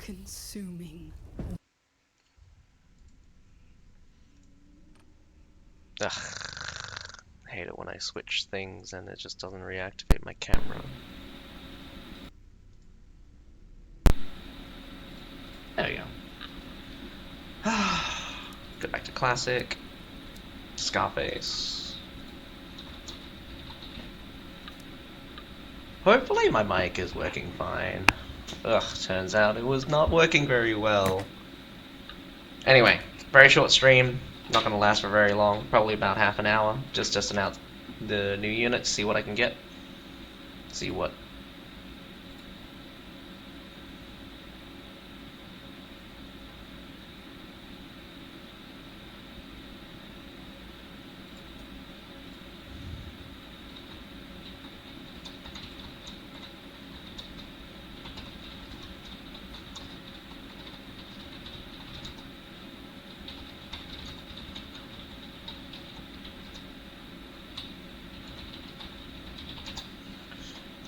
consuming. Ugh. I hate it when I switch things and it just doesn't reactivate my camera. There we go. Go back to classic. Scarface. Hopefully my mic is working fine. Ugh, turns out it was not working very well. Anyway, very short stream. Not gonna last for very long. Probably about half an hour. Just testing out the new unit, see what I can get. See what.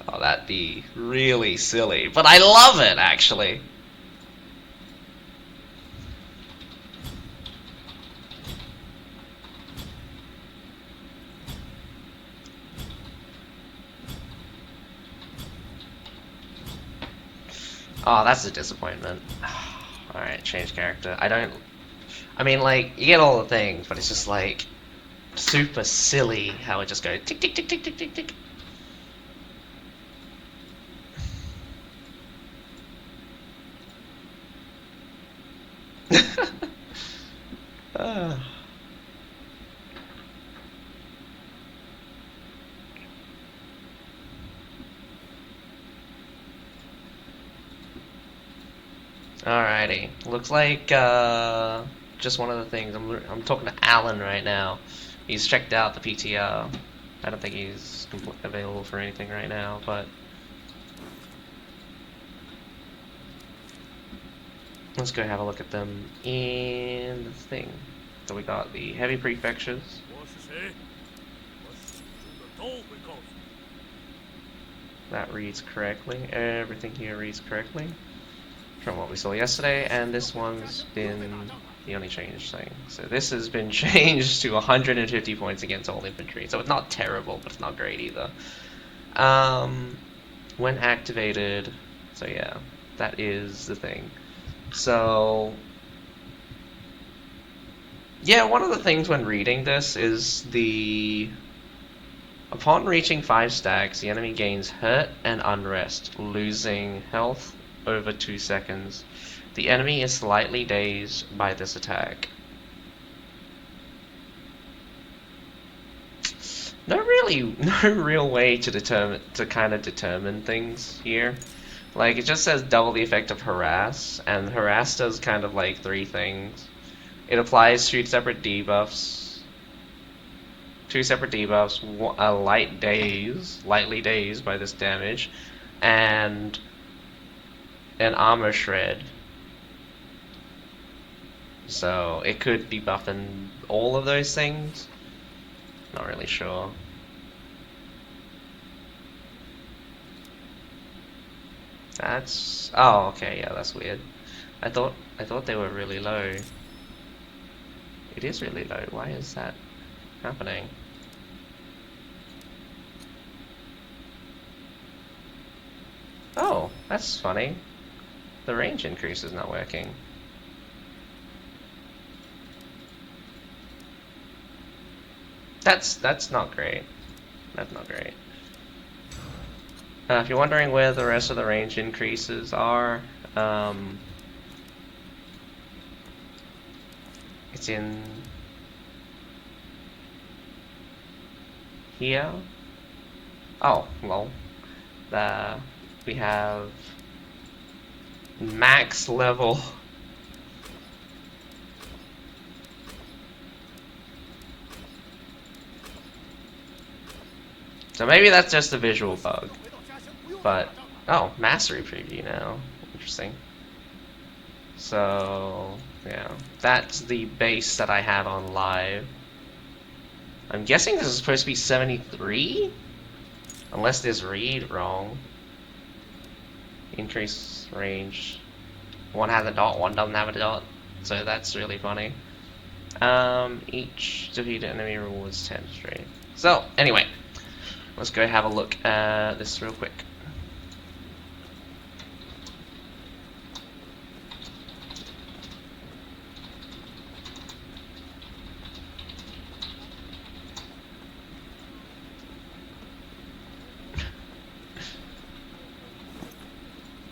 Oh, that'd be really silly. But I love it, actually. Oh, that's a disappointment. Alright, change character. I mean, like, you get all the things, but it's just like super silly how it just goes tick tick tick tick tick tick tick. uh. Alrighty, looks like just one of the things. I'm talking to Alan right now. He's checked out the PTR. I don't think he's available for anything right now, but let's go have a look at them in the thing. So we got the heavy prefectures. That reads correctly. Everything here reads correctly from what we saw yesterday, and this one's been the only changed thing. So this has been changed to 150 points against all infantry. So it's not terrible, but it's not great either. When activated, so yeah, that is the thing. So yeah, one of the things when reading this is upon reaching 5 stacks, the enemy gains hurt and unrest, losing health over 2 seconds. The enemy is slightly dazed by this attack. No real way to kind of determine things here. Like, it just says double the effect of harass, and harass does kind of like 3 things. It applies 2 separate debuffs, a lightly dazed by this damage, and an armor shred. So it could be buffing all of those things. Not really sure. Oh, okay, yeah, that's weird. I thought they were really low. It is really low. Why is that happening? Oh, that's funny. The range increase is not working. That's not great. That's not great. If you're wondering where the rest of the range increases are, it's in here. Oh, well, we have max level. So maybe that's just a visual bug. But, oh, mastery preview now. Interesting. So, yeah, that's the base that I have on live. I'm guessing this is supposed to be 73? Unless this read wrong. Increase range. One has a dot, one doesn't have a dot. So that's really funny. Each defeated enemy rewards 10 straight. So, anyway, let's go have a look at this real quick.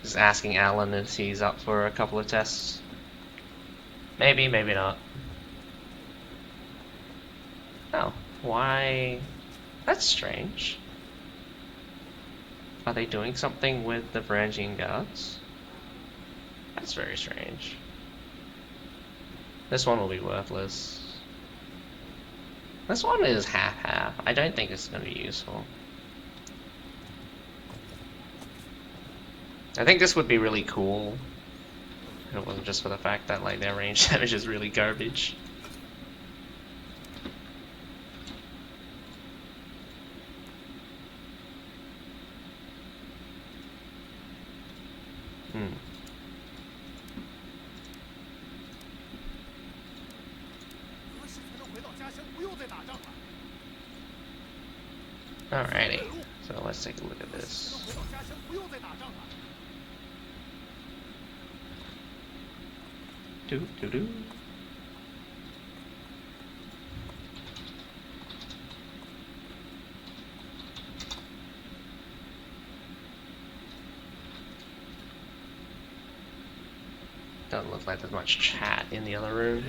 Just asking Alan if he's up for a couple of tests. Maybe, maybe not. Oh, why? That's strange. Are they doing something with the Varangian guards? That's very strange. This one will be worthless. This one is half-half. I don't think it's going to be useful. I think this would be really cool if it wasn't just for the fact that like their range damage is really garbage. Alrighty, so let's take a look at this. Do. Doesn't look like there's much chat in the other room.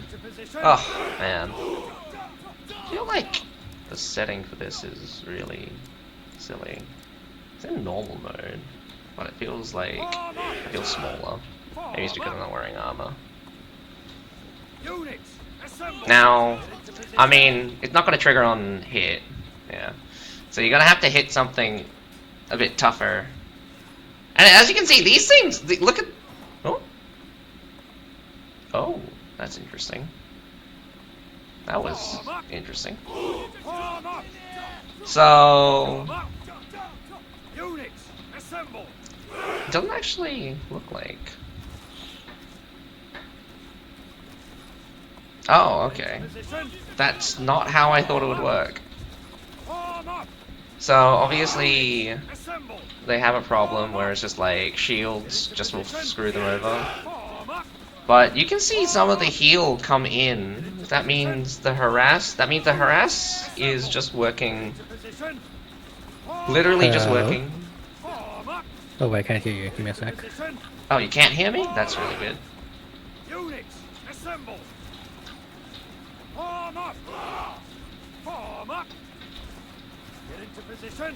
Oh man, I feel like the setting for this is really silly. It's in normal mode, but it feels smaller. Maybe it's because I'm not wearing armor. Now, I mean, it's not going to trigger on hit. Yeah. So you're going to have to hit something a bit tougher. And as you can see, these things, look at... Oh. Oh, that's interesting. That was interesting. So... It doesn't actually look like... Oh, okay. That's not how I thought it would work. So, obviously, they have a problem where it's just like, shields just will screw them over. But you can see some of the heal come in. That means the harass is just working. Literally just working. Oh wait, I can't hear you. Give me a sec. Oh, you can't hear me? That's really good. Units, assemble! Form up! Form up! Get into position!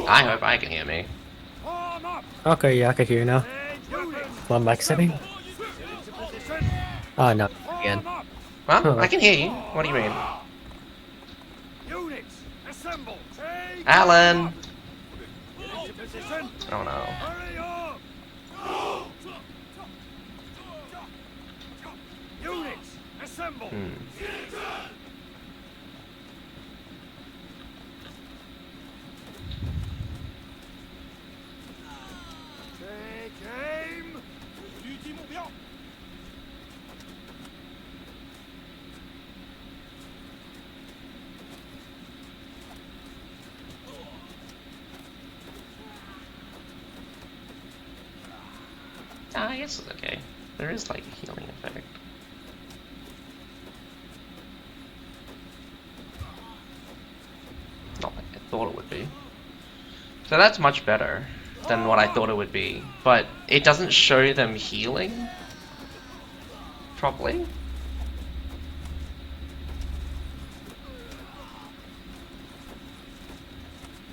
I hope I can hear me. Form up! Okay, yeah, I can hear you now. One mic setting? Oh no, again. Well, I can hear you. What do you mean? Units, assemble! Take Alan! Get into position! Oh no. Hurry up! Units, assemble! Take aim! 狙击目标 I guess it's okay. There is like a healing effect. Not like I thought it would be. So that's much better than what I thought it would be. But it doesn't show them healing properly.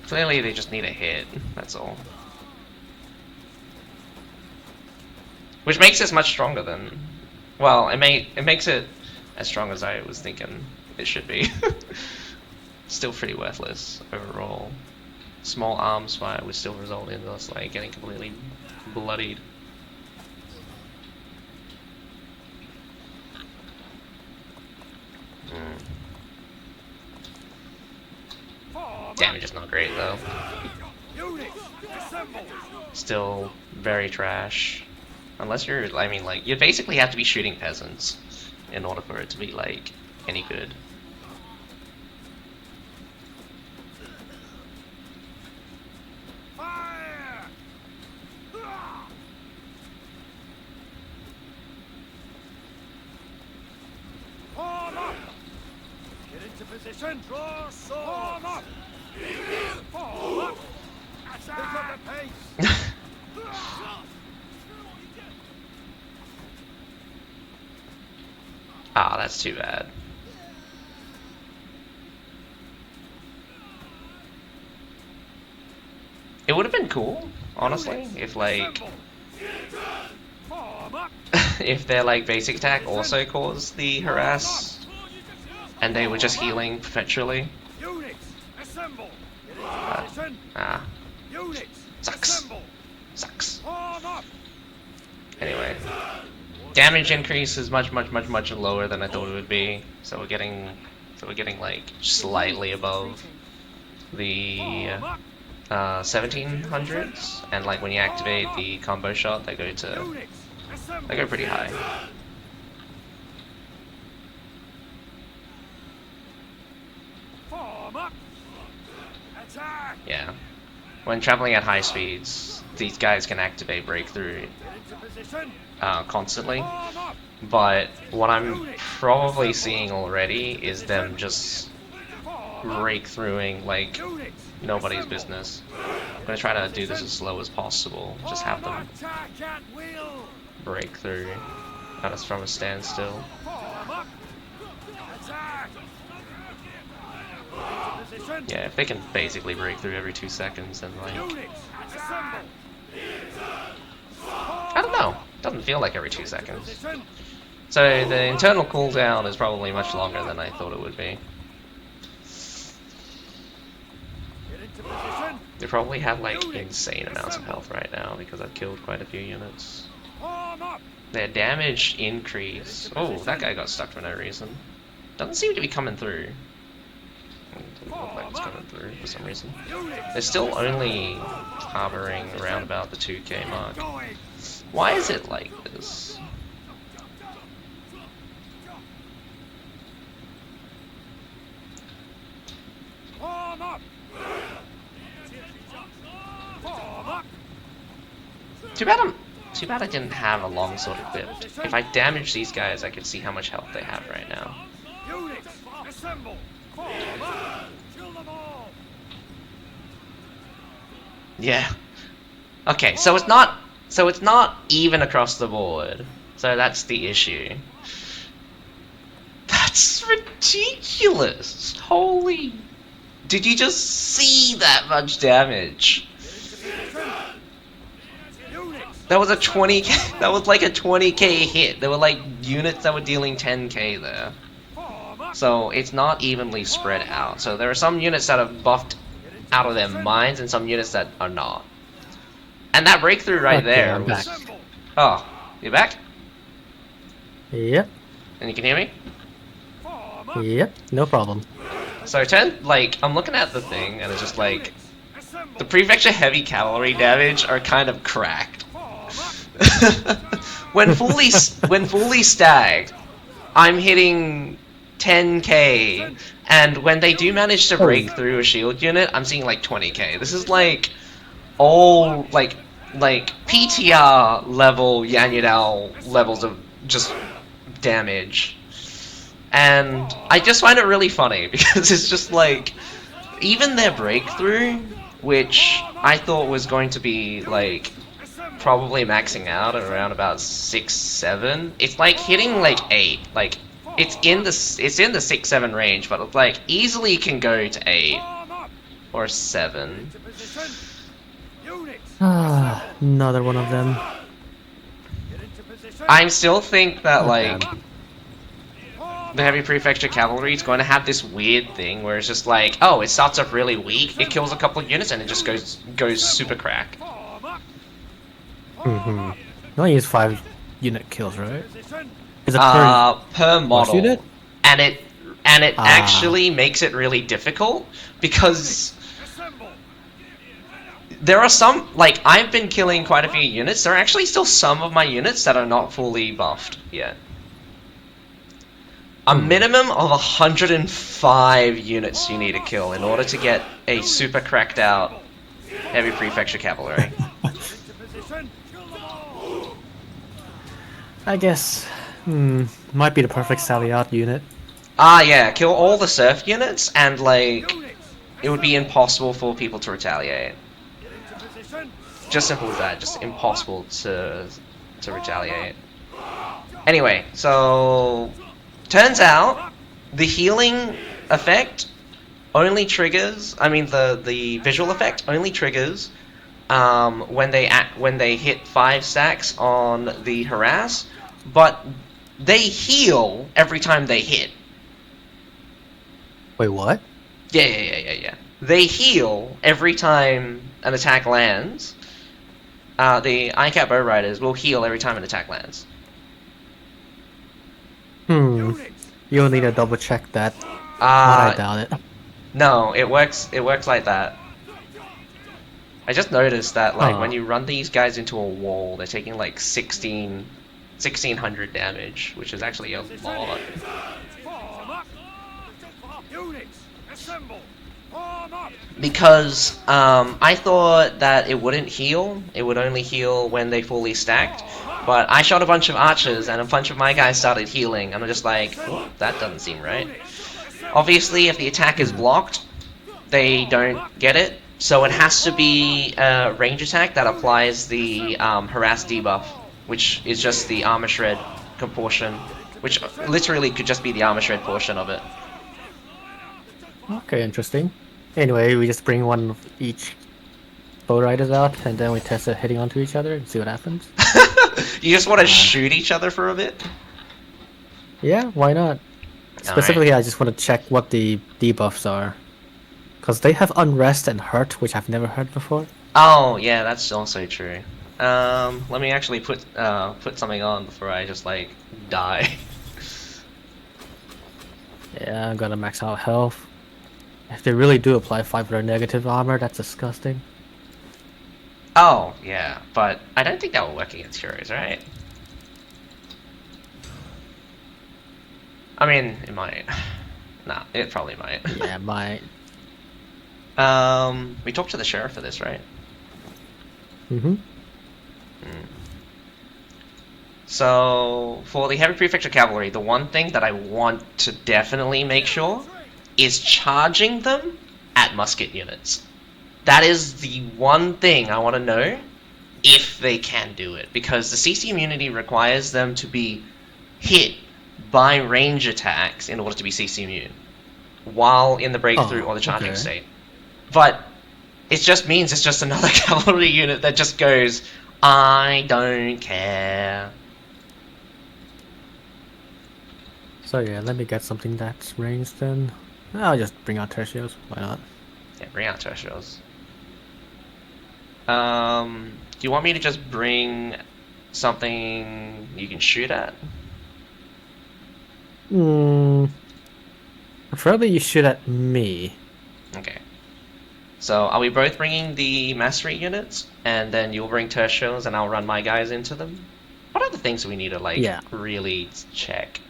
Clearly they just need a hit, that's all. Which makes this much stronger than... Well, it makes it as strong as I was thinking it should be. Still pretty worthless overall. Small arms fire would still result in us like getting completely bloodied. Damage is not great though. Still very trash. Unless you're, I mean, like, you basically have to be shooting peasants in order for it to be, like, any good. Fire! Form up! Get into position! Draw sword! Form up! Form up! Pick up the pace! Ah, that's too bad. It would have been cool, honestly, if, like, Form up! if their, like, basic attack also caused the harass, and they were just healing perpetually. Units, assemble! Get into position! Ah, Units, sucks. assemble! Sucks. Form up! Anyway, damage increase is much lower than I thought it would be. So we're getting like slightly above the 1700s, and like when you activate the combo shot, they go Units, assemble! pretty high. Form up! Attack! Yeah, when traveling at high speeds, these guys can activate breakthrough Get into position! constantly. Form up! But what I'm probably seeing already is them just breakthroughing like Units, nobody's assemble! business. I'm gonna try to do this as slow as possible. Just have Form them attack at will! break through at us from a standstill. Form up! Attack! Get into position! Yeah, if they can basically break through every 2 seconds, then like Units, assemble! I don't know. Doesn't feel like every 2 seconds. Position! So the internal cooldown is probably much longer than I thought it would be. Get into position! They probably have like insane amounts of health right now because I've killed quite a few units. Form up! Their damage increase. Oh, that guy got stuck for no reason. Doesn't seem to be coming through. Doesn't look like it's coming through for some reason. They're still only hovering around about the 2k mark. Going! Why is it like this? Form up! Form up! Too bad I didn't have a longsword equipped. If I damage these guys, I could see how much health they have right now. Units, assemble! Form up! Kill them all! Yeah. Okay, so it's not even across the board. So that's the issue. That's ridiculous. Holy. Did you just see that much damage? Units, That was a 20k, that was like a 20k hit. There were like units that were dealing 10k there. form up! So it's not evenly spread out. So there are some units that are buffed out of their minds and some units that are not. And that breakthrough right Okay, there I'm was... back. Assemble! Oh, you back? Yep. And you can hear me? Form up! Yep. No problem. So I'm looking at the thing and it's just like, Assemble! the prefecture heavy cavalry damage are kind of cracked. Form up! when fully stacked, I'm hitting 10k, and when they do manage to break through a shield unit, I'm seeing like 20k. This is like all like PTR level Yanyudao levels of just damage. And I just find it really funny because it's just like, even their breakthrough, which I thought was going to be like probably maxing out at around about 6, 7, it's like hitting like 8. Like it's in the 6, 7 range, but it like easily can go to 8 Form up! or 7. To position! Units, Ah, another one of them. get into position! I still think that Oh, like damn. the heavy prefecture cavalry is going to have this weird thing where it's just like, oh, it starts off really weak, it kills a couple of units, and it just goes super crack. Form up! Mm-hmm. You only use 5 unit kills, right? Position! Is it per Per model, unit? and it Ah. actually makes it really difficult because Assemble! there are some, like, I've been killing quite a few units. There are actually still some of my units that are not fully buffed yet. A minimum of 105 units you need to kill in order to get a super cracked out heavy prefecture cavalry. Into position. Kill them all. I guess, might be the perfect Saliot unit. Ah, yeah, kill all the surf units, and, like, Units. it would be impossible for people to retaliate. Get into position. Just simple as that, just impossible to retaliate. Anyway, so turns out the healing effect only triggers. I mean, the visual effect only triggers when they hit 5 stacks on the harass, but they heal every time they hit. Wait, what? Yeah. They heal every time an attack lands. The ICAP bow riders will heal every time an attack lands. Units. You'll need to double check that. But I doubt it. No, it works. It works like that. I just noticed that, like, when you run these guys into a wall, they're taking like 1600 damage, which is actually a lot. Form up. Units. Assemble. Form up. Because I thought that it wouldn't heal. It would only heal when they fully stacked. But I shot a bunch of archers, and a bunch of my guys started healing, and I'm just like, "Oh, that doesn't seem right." Obviously, if the attack is blocked, they don't get it. So it has to be a range attack that applies the harass debuff, which is just the armor shred portion, which literally could just be the armor shred portion of it. Okay, interesting. Anyway, we just bring one of each bow riders out, and then we test it hitting onto each other and see what happens. You just want to shoot each other for a bit? Yeah, why not? Specifically, I just want to check what the debuffs are. Because they have Unrest and Hurt, which I've never heard before. Oh, yeah, that's also true. Let me actually put something on before I just, like, die. Yeah, I'm gonna max out health. If they really do apply 500 negative armor, that's disgusting. Oh, yeah, but I don't think that will work against heroes, right? I mean, it might. Nah, it probably might. Yeah, might. We talked to the sheriff for this, right? Mm-hmm. So, for the heavy prefecture cavalry, the one thing that I want to definitely make sure is charging them at musket units. That is the one thing I want to know if they can do it, because the CC immunity requires them to be hit by range attacks in order to be CC immune while in the breakthrough or the charging state. But it just means it's just another cavalry unit that just goes, I don't care. So yeah, let me get something that's ranged then. I'll just bring out tertios, why not? Yeah, bring out tertios. Do you want me to just bring something you can shoot at? Preferably you shoot at me. Okay. So, are we both bringing the mastery units? And then you'll bring tertios and I'll run my guys into them? What are the things we need to, like, really check?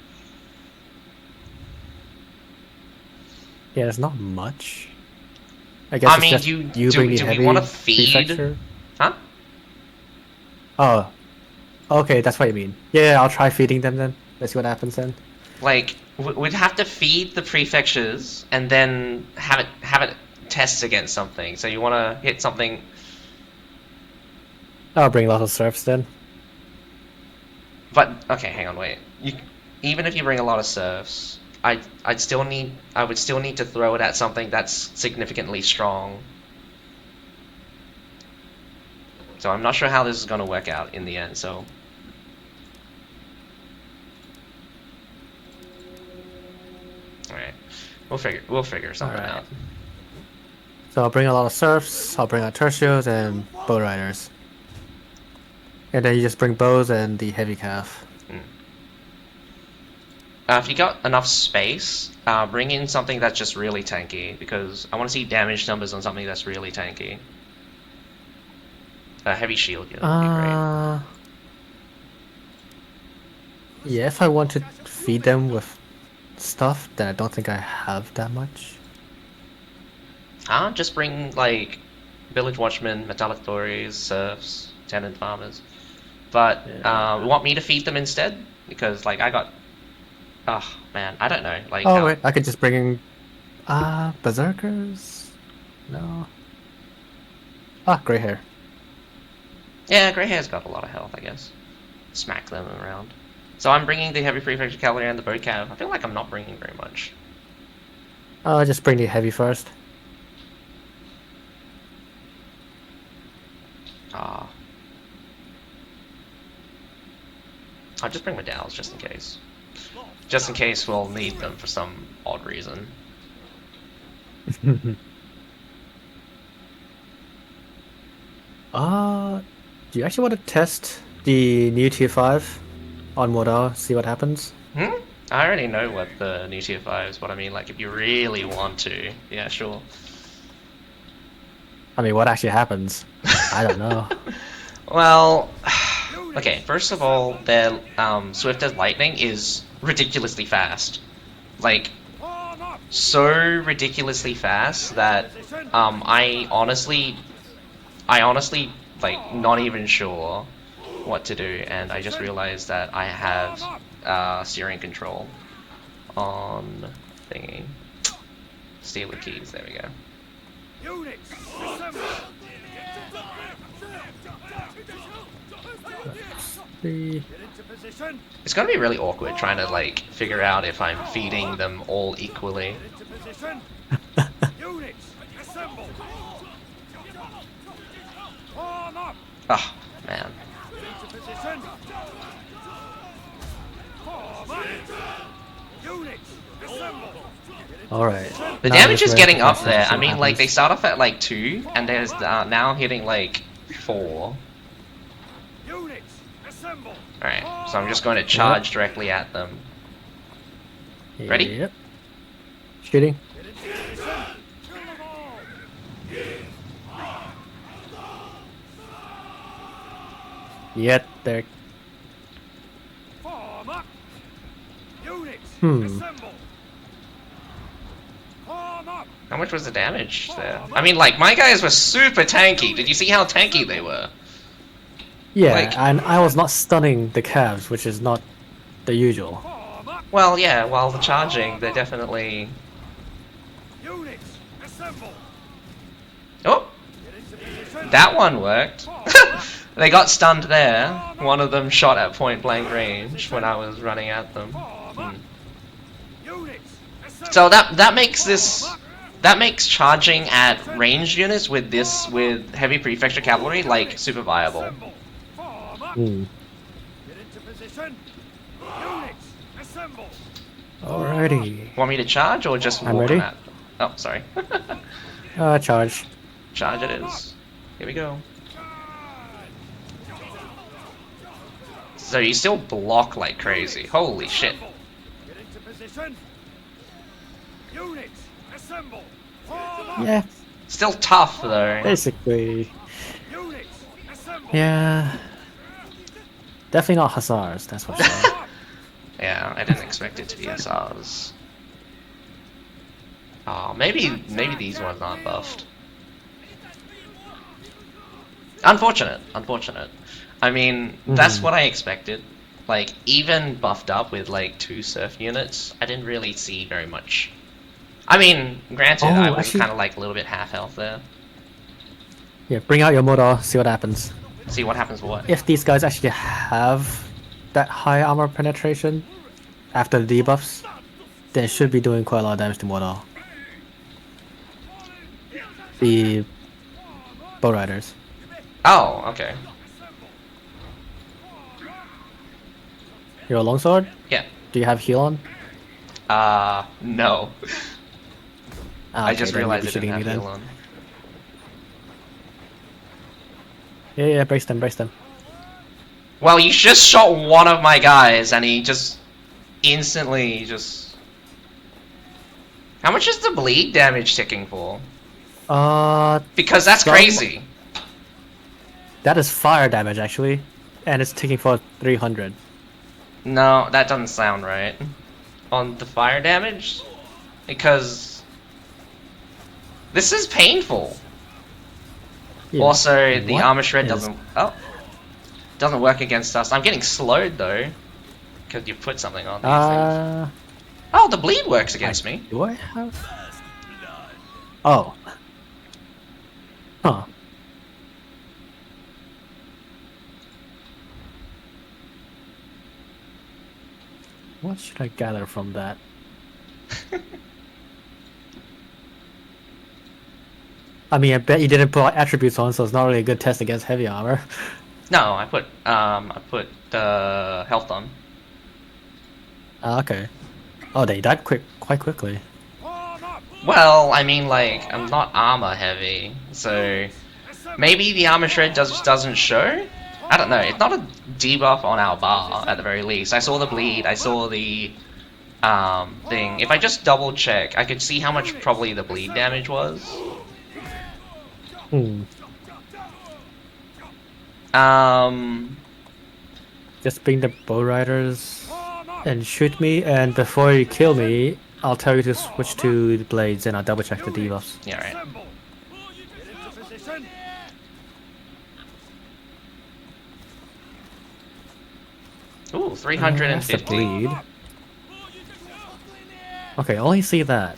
Yeah, there's not much. I guess it's just you bring the heavy we want to feed? prefecture. Huh? Oh. Okay, that's what you mean. Yeah, I'll try feeding them then. Let's see what happens then. Like, we'd have to feed the prefectures and then have it test against something. So you want to hit something. I'll bring a lot of serfs then. But okay, hang on, wait. Even if you bring a lot of serfs, I would still need to throw it at something that's significantly strong. So I'm not sure how this is going to work out in the end. So. Alright, we'll figure something out. So I'll bring a lot of serfs, I'll bring out tertios and bow riders. And then you just bring bows and the heavy calf. If you got enough space, bring in something that's just really tanky, because I want to see damage numbers on something that's really tanky. A heavy shield unit would be great. Yeah, if I want to feed them with stuff, then I don't think I have that much. Just bring, like, village watchmen, metallic stories, serfs, tenant farmers. But, want me to feed them instead? Because, like, I got... Oh, man, I don't know. Like, Oh, wait, I could just bring in... berserkers? No. Ah, grey hair. Yeah, grey hair's got a lot of health, I guess. Smack them around. So I'm bringing the heavy prefecture cavalry and the bow cav. I feel like I'm not bringing very much. Just bring the heavy first. Ah. I'll just bring my dowels, just in case. Just in case we'll need them for some odd reason. Do you actually want to test the new tier 5 on Modal, see what happens? I already know what the new tier 5 is, but I mean, like, if you really want to, yeah, sure. I mean, what actually happens? I don't know. Well, okay, first of all, their Swift as Lightning is ridiculously fast. Like, so ridiculously fast that I honestly, like, not even sure what to do, and I just realized that I have steering control on thingy. Steal the keys, there we go. Units, assemble. The... Get into position. It's gonna be really awkward trying to, like, figure out if I'm feeding them all equally. Get into position. Units, assemble. Form up. Oh, man. Get into position. Form up. Units, assemble. Alright. The damage is getting up there. I mean, like, they start off at, like, 2, and there's now hitting, like, 4. Units, assemble. Alright, so I'm just going to charge directly at them. Ready? Yep. Shooting. Get into position. Kill them all. Yet there. Form up. Units, Hmm. assemble. Form up. How much was the damage there? I mean, like, my guys were super tanky. Did you see how tanky they were? Yeah, Like- and I was not stunning the calves, which is not the usual. Form up. Well, yeah, while the charging, they're definitely... Units, assemble. Oh, Get into position. that one worked. They got stunned there. One of them shot at point blank range when I was running at them. Form up. Units, assemble. So that makes charging at ranged units with heavy prefecture cavalry like super viable. Assemble. Form up. Hmm. Get into position. Units, assemble. Alrighty. Want me to charge or just I'm walk ready. at? Oh, sorry. Charge. Charge it is. Here we go. So you still block like crazy. Holy shit. Get into position. Units, assemble. Form up. Yeah, Still tough though. basically. Units, assemble. Yeah. Definitely not hussars, that's for sure. Form up. Yeah, I didn't expect it to be SRs. Oh, maybe these ones aren't buffed. Unfortunate. I mean, that's what I expected. Like, even buffed up with like 2 surf units, I didn't really see very much. I mean, granted, I was actually- kind of like a little bit half health there. Yeah, bring out your Modal, see what happens. See what happens with what? If these guys actually have that high armor penetration after the debuffs, they should be doing quite a lot of damage to Modal. The bow riders. Oh, okay. You're a longsword? Yeah. Do you have heal on? No. Ah, I okay, just then you'll realized be I didn't shooting have me then. heal on. Yeah, brace them. Well, you just shot one of my guys, and he just instantly just... How much is the bleed damage ticking for? Because that's Some- crazy. That is fire damage actually, and it's taking for 300. No, that doesn't sound right. On the fire damage? Because this is painful. Yeah. Also, the What armor shred is- doesn't work against us. I'm getting slowed though, because you put something on these things. Oh, the bleed works against me. Do I have? Oh. Huh. What should I gather from that? I mean, I bet you didn't put attributes on, so it's not really a good test against heavy armor. No, I put health on. Ah, okay. Oh, they died quite quickly. Form up. Well, I mean, like, I'm not armor heavy, so maybe the armor shred doesn't show. I don't know. It's not a debuff on our bar at the very least. I saw the bleed. I saw the thing. If I just double check, I could see how much probably the bleed damage was. Hmm. Just bring the bow riders Form up. and shoot me, and before you kill me, I'll tell you to switch to the blades, and I'll double check the debuffs. Yeah, right. Assemble. Get into position. Ooh, That's the 350. bleed. Okay, only see that.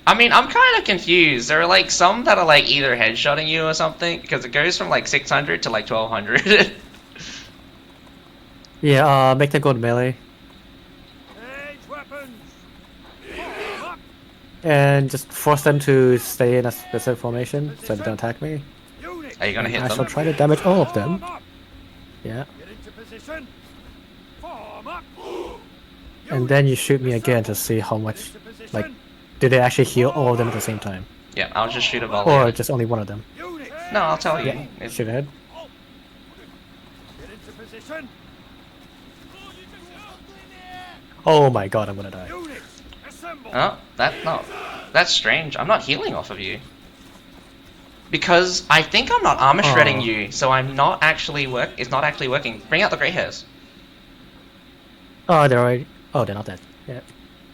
I mean, I'm kind of confused. There are like some that are like either headshotting you or something, because it goes from like 600 to like 1200. Yeah, make them go to melee, Change weapons. Form up. and just force them to stay in a specific formation so they don't attack me. Units. Are you gonna hit I shall them? try to damage all of them. Form up. Yeah, Get into position. Form up. and then you shoot me again to see how much, Into position. like, do they actually heal all of them at the same time? Yeah, I'll just shoot a volley. Or just only one of them? Units. No, I'll tell you. Yeah, It's- shoot ahead. Get into position. Oh my god, I'm gonna die. Units. Assemble. Oh, that's strange. I'm not healing off of you. Because I think I'm not armor shredding Oh. you, so I'm not actually it's not actually working. Bring out the grey hairs. Oh, they're already. Oh, they're not dead. Yeah.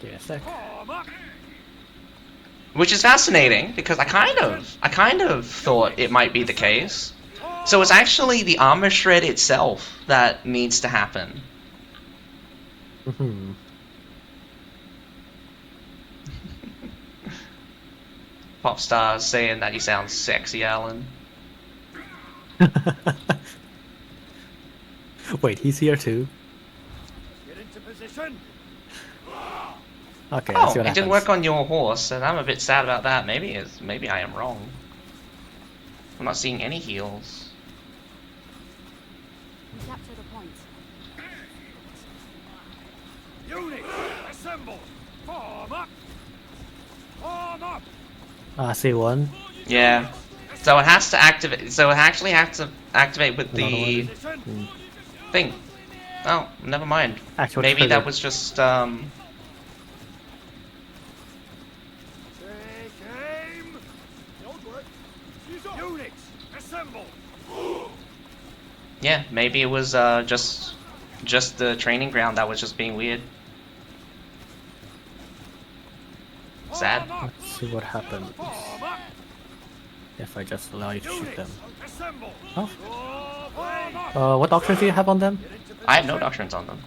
Give me a sec. Form up. Which is fascinating because I kind of thought it might be the case. So it's actually the armor shred itself that needs to happen. Hmm. Pop stars saying that you sound sexy, Alan. Wait, he's here too. Get into position. Okay, let's see Oh, what it happens. didn't work on your horse, and I'm a bit sad about that. Maybe I am wrong. I'm not seeing any heals. Capture the point. Units. Assemble. Form up. Form up. I see one. Yeah. So it has to activate. So it actually has to activate with Another the one. Position. thing. Oh, never mind. Actual Maybe trigger. that was just Take aim. Don't work. Units. Assemble. yeah. Maybe it was just the training ground that was just being weird. Sad. Form up. Let's see what happens Form up. if I just allow you to shoot Units. them. Assemble. Oh. Form up. What doctrines do you have on them? Get into I have no position. doctrines on them.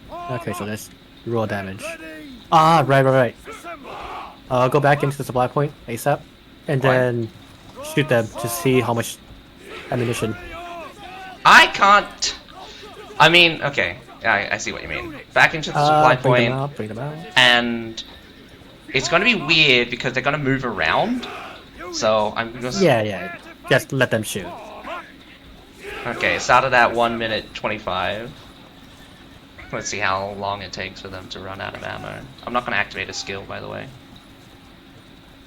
Form Okay, so up. that's raw damage. Ready. Ah, right. Assemble. Go back into the supply point ASAP, and Why? then shoot them to see how much ammunition. I can't. I mean, okay. I see what you mean. Back into the supply Bring them point, out, bring them out. and it's gonna be weird because they're gonna move around. So I'm just Yeah. Just let them shoot. Form up. okay. It started at 1 minute 25. Let's see how long it takes for them to run out of ammo. I'm not gonna activate a skill, by the way.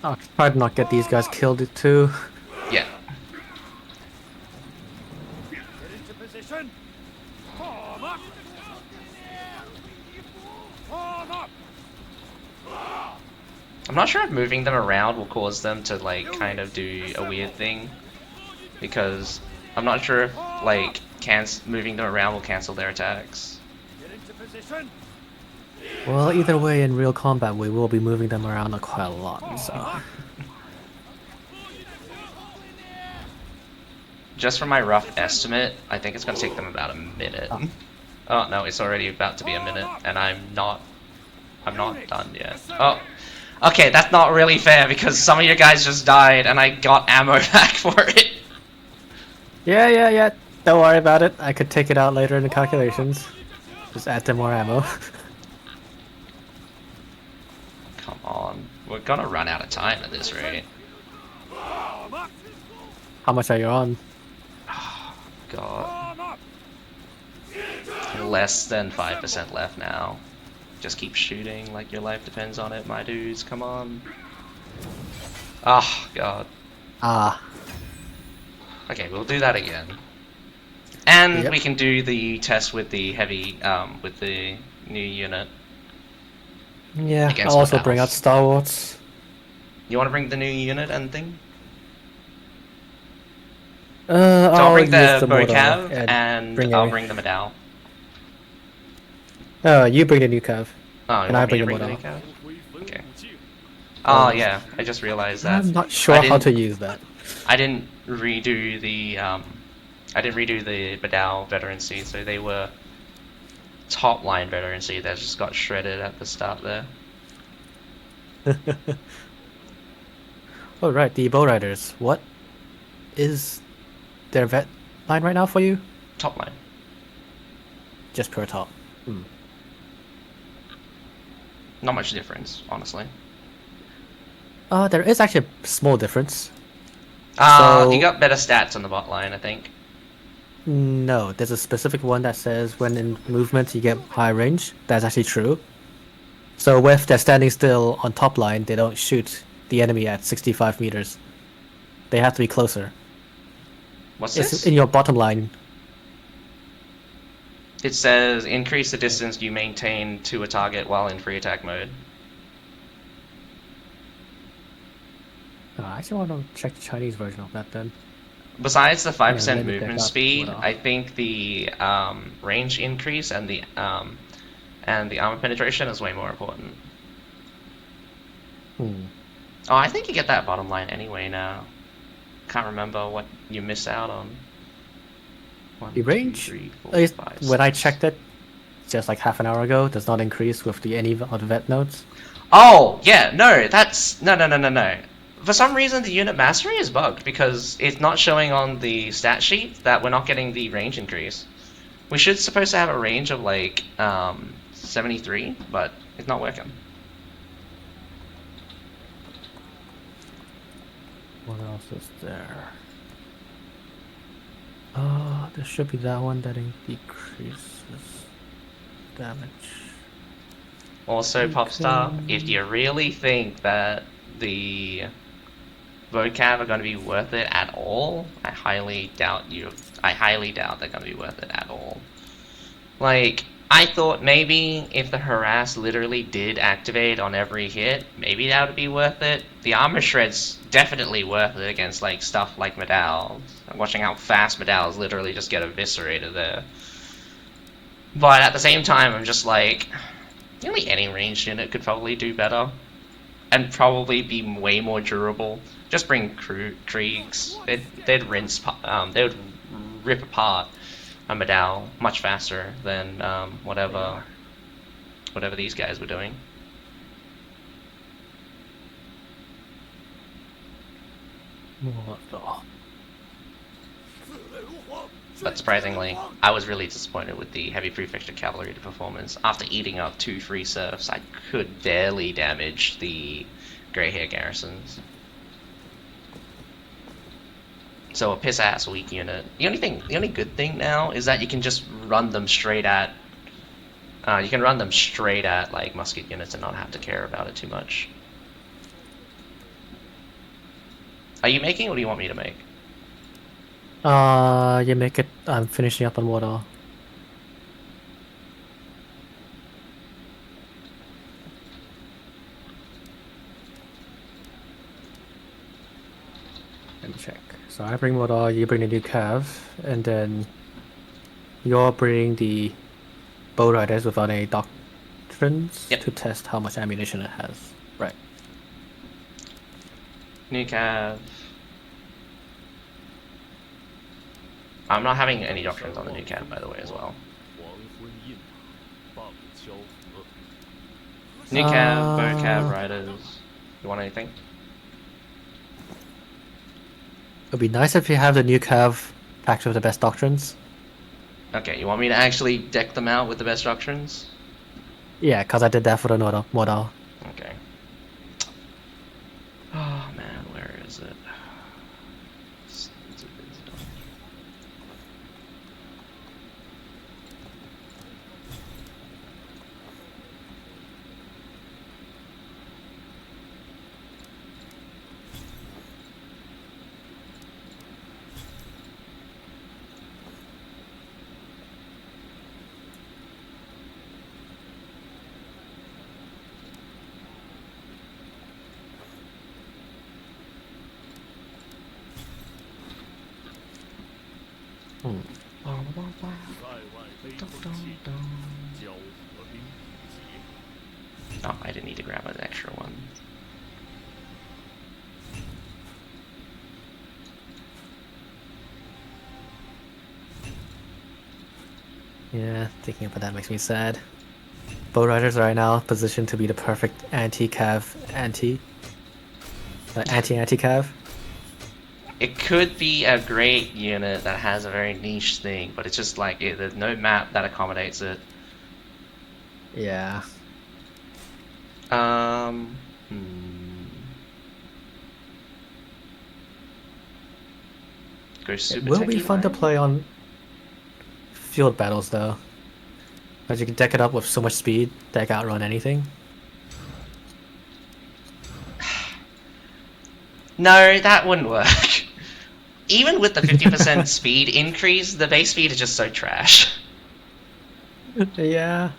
I'll try to not get these guys killed too. Yeah. Get into position. Form up. Form up. I'm not sure if moving them around will cause them to like kind of do a weird thing, because I'm not sure if like moving them around will cancel their attacks. Get into position. Well, either way, in real combat, we will be moving them around quite a lot, so... Just from my rough estimate, I think it's going to take them about a minute. Oh no, it's already about to be a minute, and I'm not done yet. Oh, okay, that's not really fair because some of you guys just died, and I got ammo back for it. Yeah. Don't worry about it. I could take it out later in the calculations. Just add them more ammo. Come on, we're gonna run out of time at this rate. How much are you on? God. Less than 5% left now. Just keep shooting like your life depends on it, my dudes. Come on. Oh, God. Ah. Okay, we'll do that again. And Yep. we can do the test with the heavy, with the new unit. Yeah, Against I'll also bring out Medals. Star Wars. You want to bring the new unit and thing? So So I'll bring the use Bocav, Mortar and bring I'll a- bring the Medal. You bring the new Cav. Oh, you And I want me bring to the bring the Mortar. Bocav? Okay. Oh, yeah, I just realized that. I'm not sure how to use that. I didn't redo the Medal veterancy, so they were top line veterancy that just got shredded at the start there. Oh right, the Bow Riders. What is their vet line right now for you? Top line. Just pure top. Not much difference, honestly. There is actually a small difference. You got better stats on the bot line, I think. No, there's a specific one that says when in movement you get high range. That's actually true. So if they're standing still on top line, they don't shoot the enemy at 65 meters. They have to be closer. What's It's this? in your bottom line. It says increase the distance you maintain to a target while in free attack mode. I actually want to check the Chinese version of that then. Besides the 5% let me pick movement up speed, what else. I think the range increase and the armor penetration is way more important. Oh, I think you get that bottom line anyway now. Can't remember what you miss out on. The range, at least when I checked it, just like half an hour ago, does not increase with any of the vet nodes. Oh, yeah, no, that's... No. For some reason, the unit mastery is bugged because it's not showing on the stat sheet that we're not getting the range increase. We should supposed to have a range of like 73, but it's not working. What else is there? There should be that one that decreases damage. Also, Popstar, if you really think that the vocab are going to be worth it at all, I highly doubt they're going to be worth it at all. Like, I thought maybe if the harass literally did activate on every hit, maybe that would be worth it. The armor shred's definitely worth it against like stuff like Medals. I'm watching how fast Medals literally just get eviscerated there. But at the same time, I'm just like, really any ranged unit could probably do better. And probably be way more durable. Just bring Kriegs. They'd rinse, they would rip apart a Medal much faster than whatever these guys were doing. What the? But surprisingly, I was really disappointed with the heavy prefecture cavalry performance. After eating up 2 free serfs, I could barely damage the grey hair garrisons. So a piss ass weak unit. The only good thing now is that you can just run them straight at like musket units and not have to care about it too much. Are you making, or do you want me to make? You make it. I'm finishing up on water. So I bring Modal, you bring the new Cav, and then you're bringing the Bow Riders without any doctrines Yep. to test how much ammunition it has. Right. New cav. I'm not having any doctrines on the new cav, by the way, as well. New cav, bow cav, riders. You want anything? It'd be nice if you have the new Cav packed with the best doctrines. Okay, you want me to actually deck them out with the best doctrines? Yeah, because I did that for the Modal. Okay. Oh man, where is it? Oh, I didn't need to grab an extra one. Yeah, thinking about that makes me sad. Bow Riders right now positioned to be the perfect anti-Cav anti-Cav. It could be a great unit that has a very niche thing, but it's just like there's no map that accommodates it. Yeah. Go super It will be techie, fun to right? play on field battles though. Because you can deck it up with so much speed that it can outrun anything. No, that wouldn't work. Even with the 50% speed increase, the base speed is just so trash. Yeah.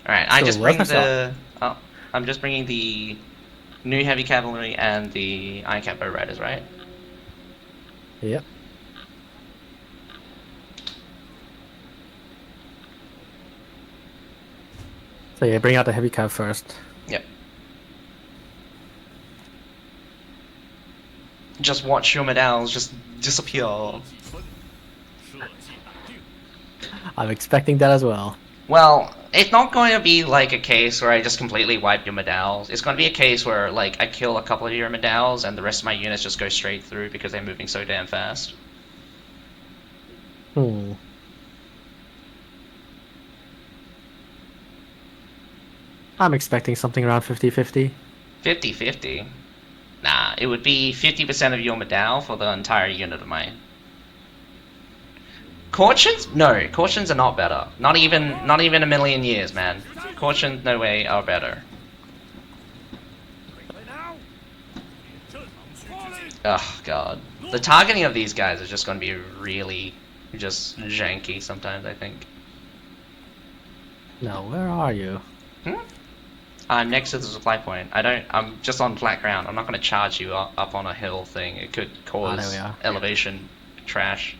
Alright, I Still just worth bring a shot. the... Oh, I'm just bringing the new heavy cavalry and the ICAP bow riders, right? Yep. So yeah, bring out the heavy Cav first. Yep. Just watch your medals just disappear. I'm expecting that as well. Well, it's not going to be like a case where I just completely wipe your medals. It's going to be a case where like I kill a couple of your medals and the rest of my units just go straight through because they're moving so damn fast. Hmm. I'm expecting something around 50-50. 50-50? Nah, it would be 50% of your medal for the entire unit of mine. Cautions? No, cautions are not better. Not even a million years, man. Cautions, no way, are better. Oh god. The targeting of these guys is just going to be really just janky sometimes, I think. No, where are you? I'm next to the supply point. I'm just on flat ground. I'm not going to charge you up on a hill thing. It could There cause we are. elevation trash.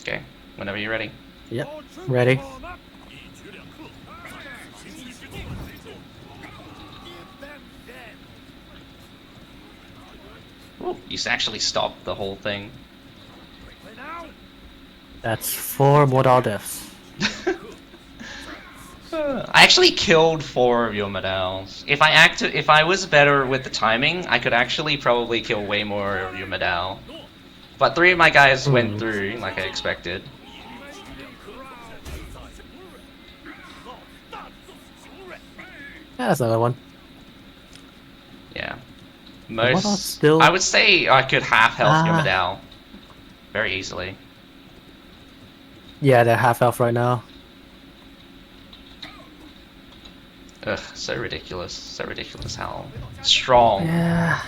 Okay, whenever you're ready. Yep. Ready. Ooh, you actually stopped the whole thing. That's 4 Modal deaths. I actually killed 4 of your medals. If I was better with the timing, I could actually probably kill way more of your medal. But 3 of my guys went through, like I expected. Yeah, that's another one. Yeah. Modal's still... I would say I could half health your medal very easily. Yeah, they're half health right now. Ugh, so ridiculous. So ridiculous how strong. Yeah.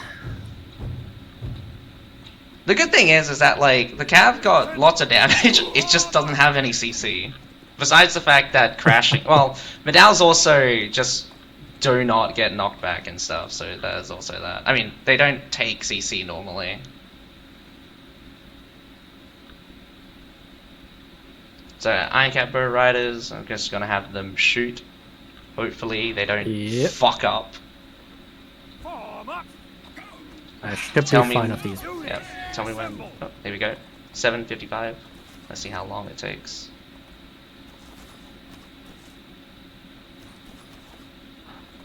The good thing is that like the Cav got lots of damage. It just doesn't have any CC. Besides the fact that crashing, well, medals also just do not get knocked back and stuff, so there's also that. I mean, they don't take CC normally. So Iron Cat Bow Riders, I'm just gonna have them shoot. Hopefully they don't Yep. fuck up. Form up. I should Tell be me- fine of these. Yeah, tell me when. Oh, there we go. 7:55. Let's see how long it takes.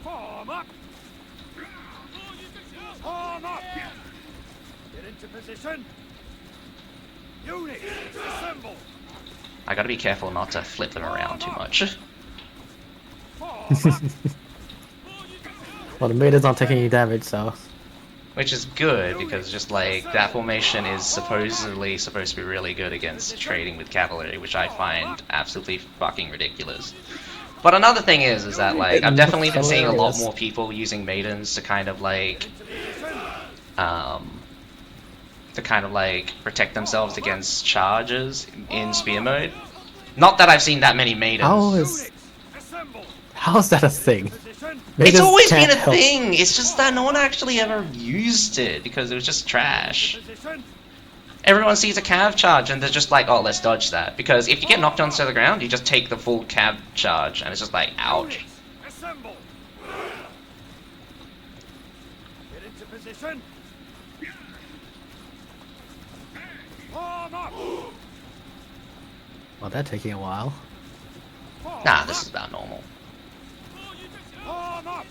Form up. Form up. Get into position. Units, assemble. I gotta be careful not to flip them around too much. Form up. Well, the maiden's not taking any damage, so Which is good, because just like, that formation is supposedly supposed to be really good against trading with cavalry, which I find absolutely fucking ridiculous. But another thing is that like, I've definitely been seeing a lot Hilarious. more people using maidens to kind of like, protect themselves against charges in spear mode. Not that I've seen that many maidens. Units, assemble. how's that a thing? Position. It's Maidens always been can't a help. thing. It's just that no one actually ever used it because it was just trash. Position. Everyone sees a cav charge and they're just like, oh, let's dodge that. Because if you get knocked onto the ground, you just take the full cav charge and it's just like, ouch. Units, assemble. Get into position. Form up. Well, that's taking a while. Form Nah, up. this is about normal. Form up.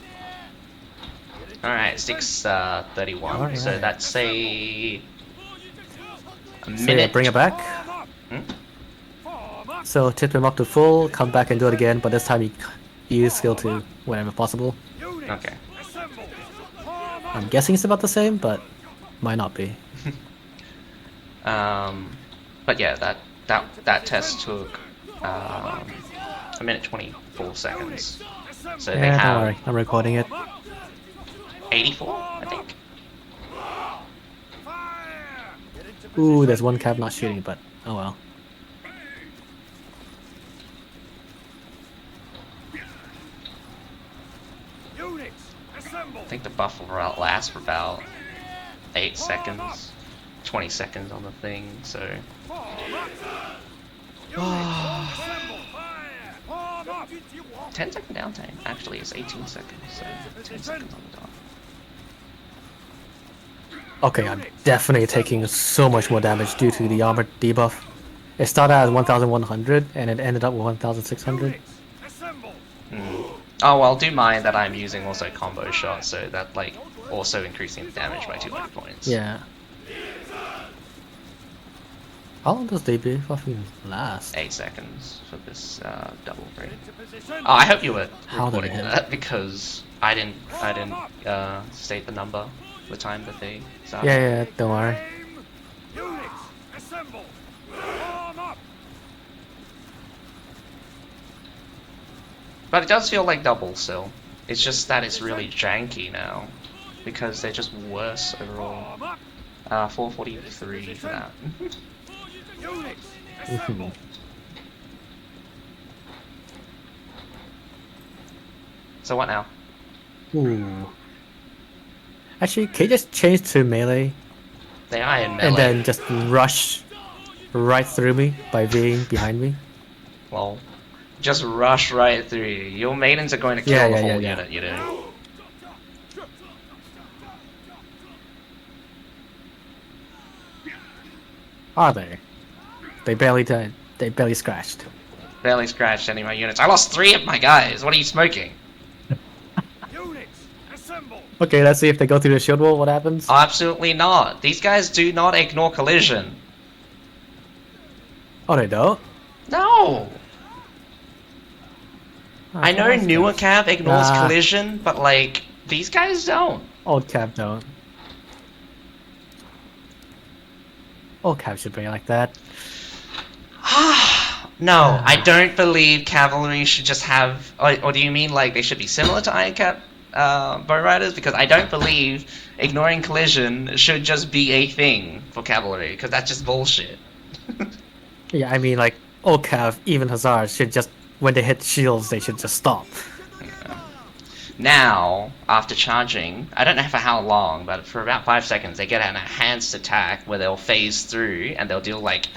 Get into Alright, position. 6:31. Alright. So that's a So minute. yeah, bring it back. Form up. Hmm? Form up. So tip them up to full, come back and do it again, but this time you use skill 2 whenever possible. Units, Okay. assemble. Form up. I'm guessing it's about the same, but might not be. But yeah, that test took a minute 24 seconds. Assemble. So they Yeah, don't have worry, I'm recording it. 84, I think. Fire. Get into Ooh, position. there's one cab not shooting, but oh well. Units, assemble. I think the buff will last for about 8 seconds, 20 seconds on the thing, so... Form up. Units, assemble. Fire. Form up. 10 second downtime, actually it's 18 seconds, so 10 seconds on the dot. Okay, I'm definitely taking so much more damage due to the armor debuff. It started at 1100 and it ended up with 1600. Units, assemble. Oh well, do mind that I'm using also combo shot, so that like also increasing the damage by 200 points. Yeah. How long does DB fucking last? 8 seconds for this double break. Into position. Oh, I hope you were How did it recording hit? that because I didn't state the number, the time that they started. Yeah, don't worry. Aim. Units, assemble. Form up. But it does feel like double still. It's just that it's really janky now because they're just worse overall. Form up. 443 for that. Units, assemble. So what now? Ooh. Actually, can you just change to melee They are in melee. and then just rush right through me by being behind me? Well, just rush right through you. Your maidens are going to kill Yeah, the yeah, whole yeah, unit, you know. Are they? They barely died. They barely scratched. Barely scratched any of my units. I lost 3 of my guys. What are you smoking? Units, assemble. Okay, let's see if they go through the shield wall, what happens? Absolutely not. These guys do not ignore collision. Oh, they don't? No. I know that's newer good. cav ignores Nah. collision, but like these guys don't. Old cab don't. Old cab should be like that. No, I don't believe cavalry should just have. Or do you mean like they should be similar to Iron Cap bow riders? Because I don't believe ignoring collision should just be a thing for cavalry. Because that's just bullshit. Yeah, I mean, like, all Cav, even Hussars should just, when they hit shields, they should just stop. Now, after charging, I don't know for how long, but for about 5 seconds, they get an enhanced attack where they'll phase through and they'll deal like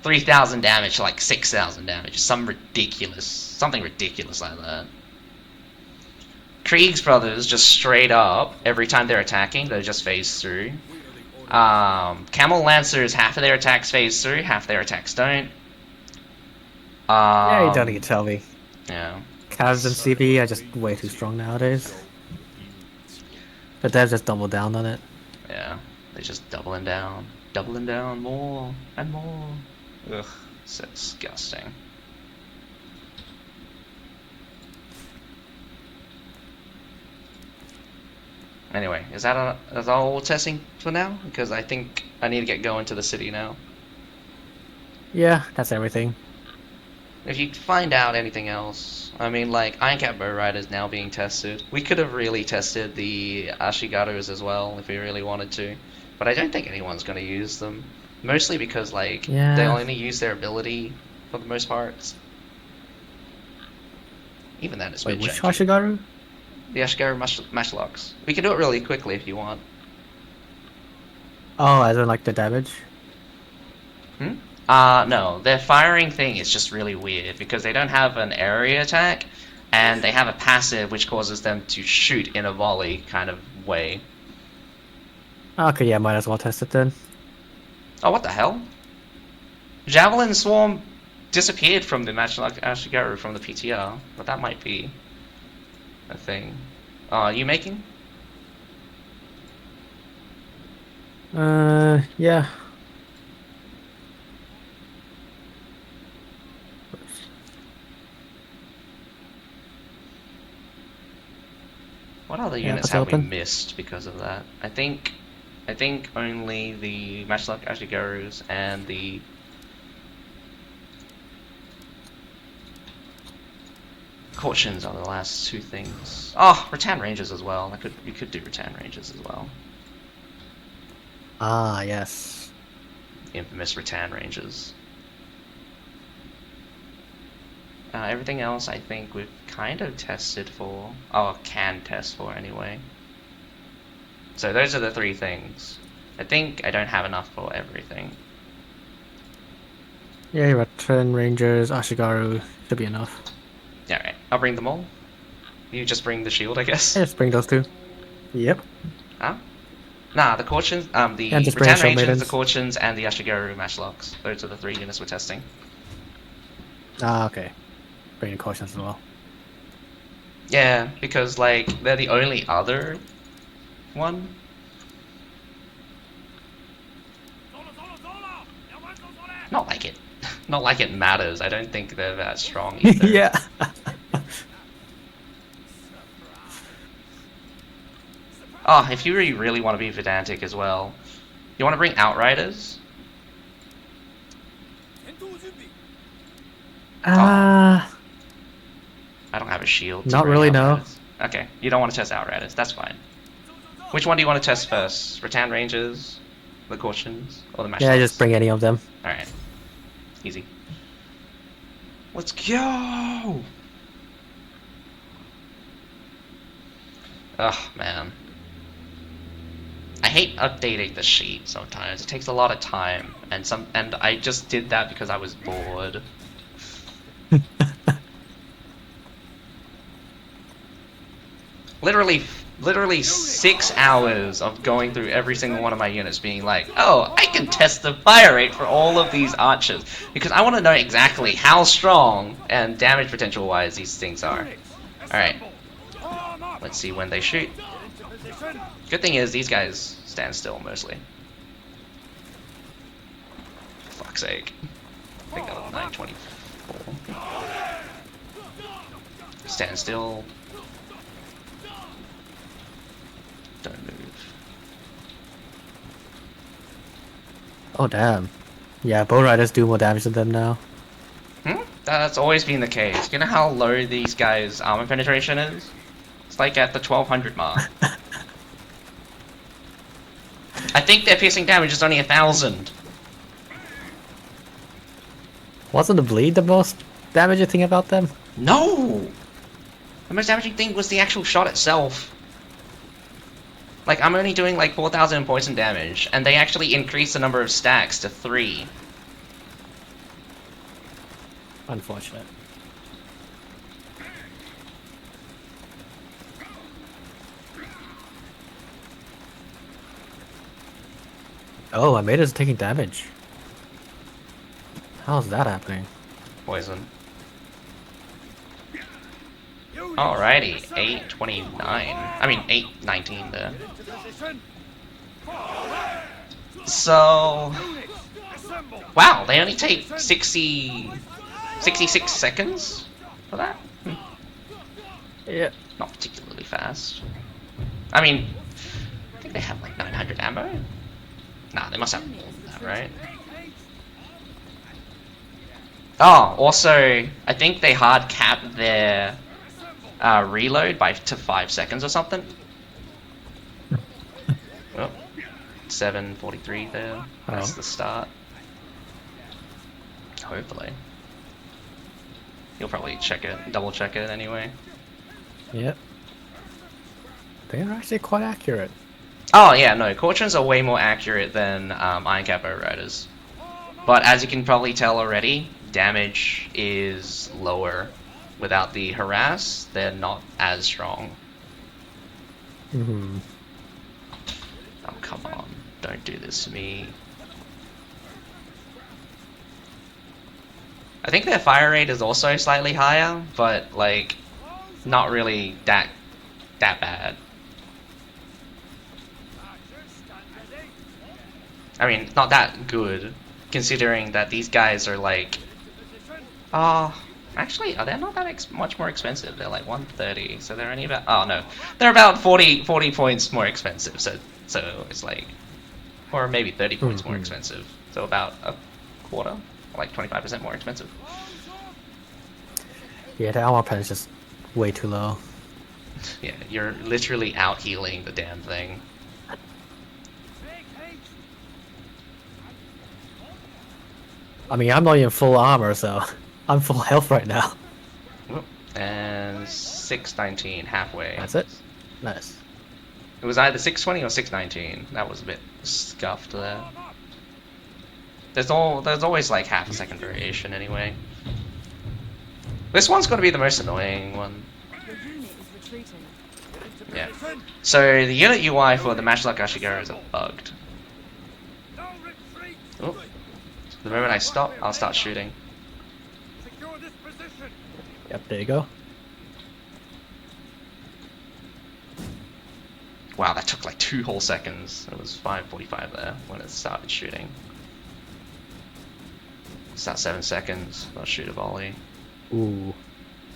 3,000 damage to like 6,000 damage. Something ridiculous like that. Krieg's brothers just straight up, every time they're attacking, they just phase through. Camel Lancers, half of their attacks phase through, half their attacks don't. Yeah, you don't need to tell me. Yeah. Cavs and CB are just way too strong nowadays. But they've just doubled down on it. Yeah. They're just doubling down more and more. Ugh, so disgusting. Anyway, is that all testing for now? Because I think I need to get going to the city now. Yeah, that's everything. If you find out anything else, I mean, like, Ironcat Bow Riders now being tested. We could have really tested the Ashigaros as well if we really wanted to. But I don't think anyone's going to use them. Mostly because, like, they only use their ability for the most parts. Even then, it's a Wait, bit which janky. Hashigaru? The Ashigaru Mashlocks. We can do it really quickly if you want. Oh, I don't like the damage. No, their firing thing is just really weird because they don't have an area attack and they have a passive which causes them to shoot in a volley kind of way. Okay, yeah, might as well test it then. Oh, what the hell? Javelin Swarm disappeared from the Matchlock Ashigaru from the PTR, but that might be a thing. Oh, are you making? Yeah. What other Yeah, units it's have we open. missed because of that? I think only the Matchlock Ashigarus and the Cautions are the last two things. Oh, Rattan Rangers as well. You could do Rattan Rangers as well. Ah, yes. Infamous Rattan Rangers. Everything else I think we've kind of tested for. Oh, can test for anyway. So those are the three things. I think I don't have enough for everything. Yeah, your Return Rangers, Ashigaru should be enough. Alright, I'll bring them all. You just bring the shield, I guess. Yeah, just bring those two. Yep. Huh? Nah, the Cautions, the And just bring Rattan Shield Rangers, Maidens. the Cautions, and the Ashigaru Matchlocks. Those are the three units we're testing. Ah, okay. Bring the cautions as well. Yeah, because, like, they're the only other one. Not like it. Not like it matters. I don't think they're that strong either. Yeah. Oh, if you really want to be pedantic as well, you want to bring Outriders? Ah. I don't have a shield. to Not bring really, no. Outriders. Okay, you don't want to test Outriders. That's fine. Which one do you want to test first? Rattan Rangers, the Cautions, or the Matchlocks? Yeah, just bring any of them. Alright. Easy. Let's go! Ugh, man. I hate updating the sheet sometimes. It takes a lot of time, and I just did that because I was bored. Literally 6 hours of going through every single one of my units being like, oh, I can test the fire rate for all of these archers, because I want to know exactly how strong and damage potential wise these things are. Alright, let's see when they shoot. Good thing is, these guys stand still mostly. Fuck's sake. I think that was 924. Stand still. Don't move. Oh, damn. Yeah, bow riders do more damage than them now. That's always been the case. You know how low these guys' armor penetration is? It's like at the 1200 mark. I think their piercing damage is only 1,000. Wasn't the bleed the most damaging thing about them? No! The most damaging thing was the actual shot itself. Like, I'm only doing like 4,000 poison damage, and they actually increased the number of stacks to 3. Unfortunate. Oh, I made it taking damage. How's that happening? Poison. Units, Alrighty, assemble. 829. I mean, 819 there. Into position. Forward. So... Units, assemble. Wow, they only take 66 seconds for that? Yeah. Not particularly fast. I mean, I think they have like 900 ammo? Nah, they must have more than that, right? Oh, also, I think they hard cap their reload to 5 seconds or something. Oh, 7:43 there. That's Oh. the start. Hopefully. You'll probably check it, double check it anyway. Yep. They're actually quite accurate. Oh yeah, no, Cautions are way more accurate than Iron Capo Riders. But as you can probably tell already, damage is lower. Without the harass, they're not as strong. Mm-hmm. Oh, come on. Don't do this to me. I think their fire rate is also slightly higher, but, like, not really that bad. I mean, not that good, considering that these guys are, like... actually, they're not that much more expensive. They're like 130, so they're only about... Oh, no. They're about 40 points more expensive, so it's like... Or maybe 30 points more expensive. So about a quarter, like 25% more expensive. Yeah, the armor pen is just way too low. Yeah, you're literally out healing the damn thing. I mean, I'm not even full armor, so I'm full health right now. Whoop. And 619, halfway. That's it. Nice. It was either 620 or 619. That was a bit scuffed there. There's always like half a second variation anyway. This one's gonna be the most annoying one. Your unit is retreating. Yeah. So the unit UI for the Matchlock Ashigaras are bugged. No retreat. Oh. The moment I stop, I'll start shooting. Secure this position. Yep, there you go. Wow, that took like 2 whole seconds. It was 5:45 there when it started shooting. It's at 7 seconds. I'll shoot a volley. Ooh.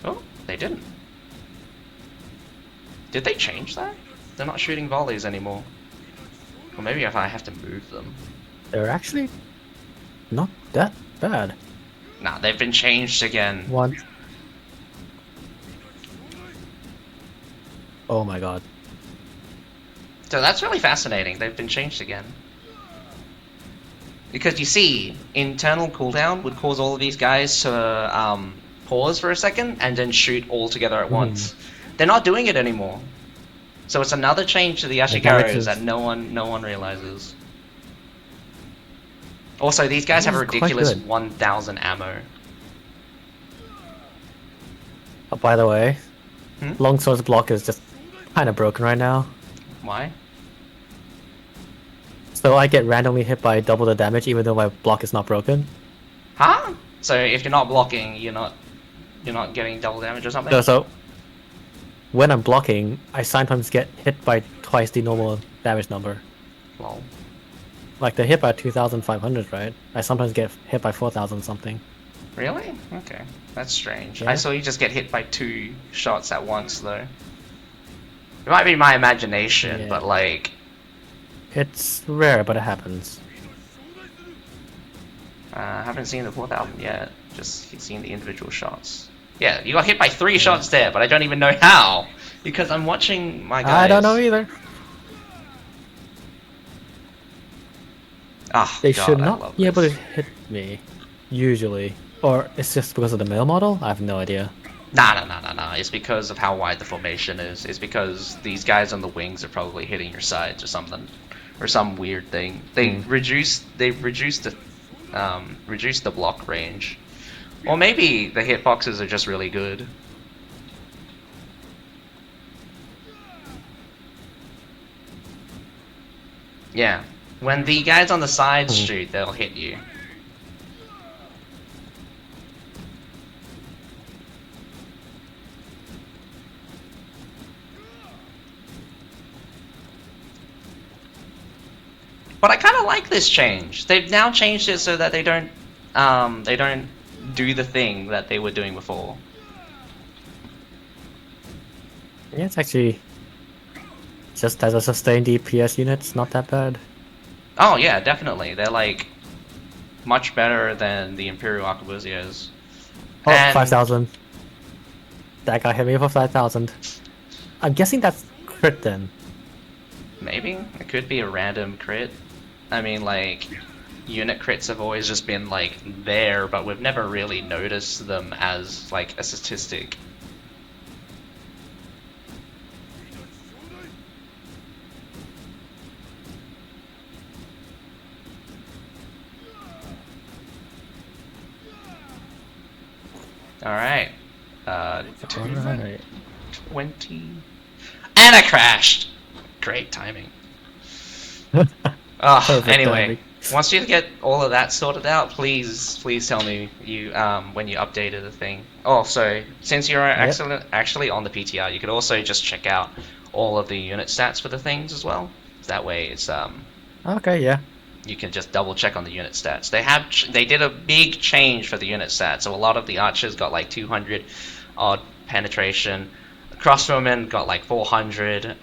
Oh, they didn't. Did they change that? They're not shooting volleys anymore. Or maybe if I have to move them. They're actually not that bad. Nah, they've been changed again. One. Oh my god. So that's really fascinating. They've been changed again. Because you see, internal cooldown would cause all of these guys to pause for a second and then shoot all together at once. They're not doing it anymore. So it's another change to the Ashigaros that no one realizes. Also, these guys have a This is quite ridiculous good. 1,000 ammo. Oh, by the way, Hmm? Longsword's block is just kind of broken right now. Why? So I get randomly hit by double the damage even though my block is not broken. Huh? So if you're not blocking, you're not getting double damage or something? So when I'm blocking, I sometimes get hit by twice the normal damage number. Lol. Like they're hit by 2,500, right? I sometimes get hit by 4,000 something. Really? Okay. That's strange. Yeah. I saw you just get hit by 2 shots at once, though. It might be my imagination, Yeah. but like... It's rare, but it happens. I haven't seen the 4,000 yet. Just seen the individual shots. Yeah, you got hit by 3 shots there, but I don't even know how! Because I'm watching my guys... I don't know either. Ah, They God, should I not love be able to this. hit me, usually. Or it's just because of the male model? I have no idea. Nah. It's because of how wide the formation is. It's because these guys on the wings are probably hitting your sides or something, or some weird thing. They reduced the block range, or maybe the hitboxes are just really good. Yeah, when the guys on the sides shoot, they'll hit you. But I kind of like this change. They've now changed it so that they don't do the thing that they were doing before. Yeah, it's actually just as a sustained DPS unit, it's not that bad. Oh yeah, definitely. They're like much better than the Imperial Arquebusiers. Oh, And 5,000. That guy hit me for 5,000. I'm guessing that's crit then. maybe it could be a random crit. I mean, like, unit crits have always just been like there, but we've never really noticed them as like a statistic. Alright. 220. 20. And I crashed! Great timing. Perfect Anyway, timing. once you get all of that sorted out, please tell me you when you updated the thing. Oh, so since you're actually on the PTR, you could also just check out all of the unit stats for the things as well. That way, it's Okay, yeah. you can just double check on the unit stats. They did a big change for the unit stats, so a lot of the archers got like 200 odd penetration. Crossbowmen got like 400.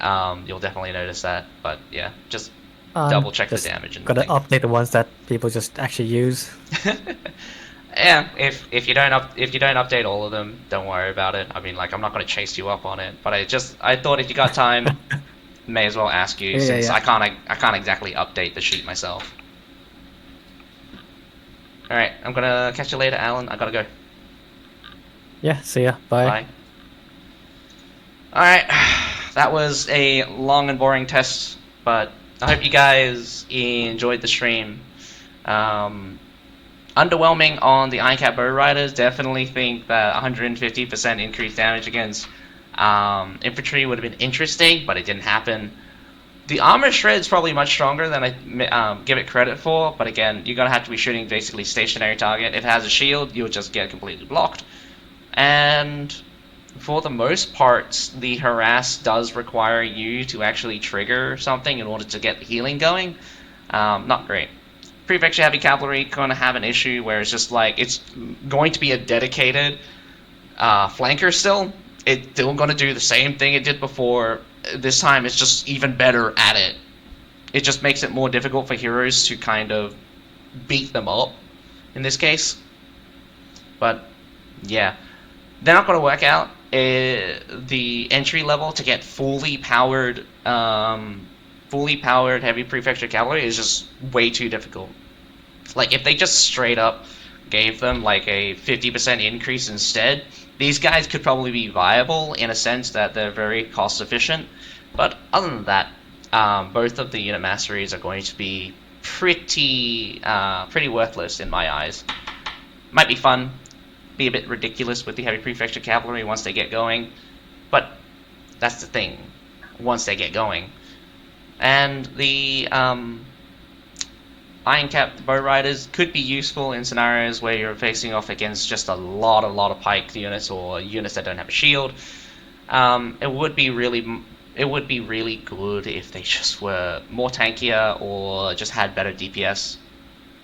You'll definitely notice that, but yeah, just double check the Just damage and gotta thing. update the ones that people just actually use. Yeah, if you don't update all of them, don't worry about it. I mean, like, I'm not gonna chase you up on it, but I thought if you got time, may as well ask you, since Yeah. I can't exactly update the sheet myself. All right, I'm gonna catch you later, Alan. I gotta go. Yeah, see ya. Bye. Bye. All right, that was a long and boring test, but I hope you guys enjoyed the stream. Underwhelming on the Ironcap Bow Riders. Definitely think that 150% increased damage against infantry would have been interesting, but it didn't happen. The armor shred's probably much stronger than I give it credit for, but again, you're gonna have to be shooting basically stationary target. If it has a shield, you'll just get completely blocked. And for the most part, the harass does require you to actually trigger something in order to get the healing going. Not great. Prefecture heavy cavalry gonna have an issue where it's just like it's going to be a dedicated flanker still. It's still gonna do the same thing it did before. This time it's just even better at it. It just makes it more difficult for heroes to kind of beat them up in this case. But yeah, they're not gonna work out. The entry level to get fully powered heavy prefecture cavalry is just way too difficult. Like, if they just straight up gave them like a 50% increase instead, these guys could probably be viable in a sense that they're very cost efficient. But other than that, both of the unit masteries are going to be pretty worthless in my eyes. Might be fun, be a bit ridiculous with the heavy prefecture cavalry once they get going, but that's the thing, once they get going. And the Ironcap Bow Riders could be useful in scenarios where you're facing off against just a lot of pike units or units that don't have a shield. It would be really good if they just were more tankier or just had better DPS,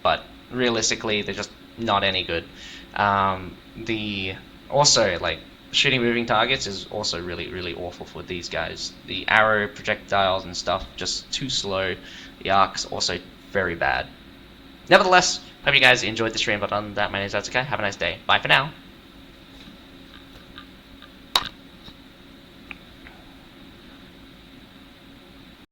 but realistically they're just not any good. Also, like, shooting moving targets is also really awful for these guys. The arrow projectiles and stuff just too slow. The arcs also very bad. Nevertheless, hope you guys enjoyed the stream, but other than that, my name is Atsuka. Have a nice day. Bye for now.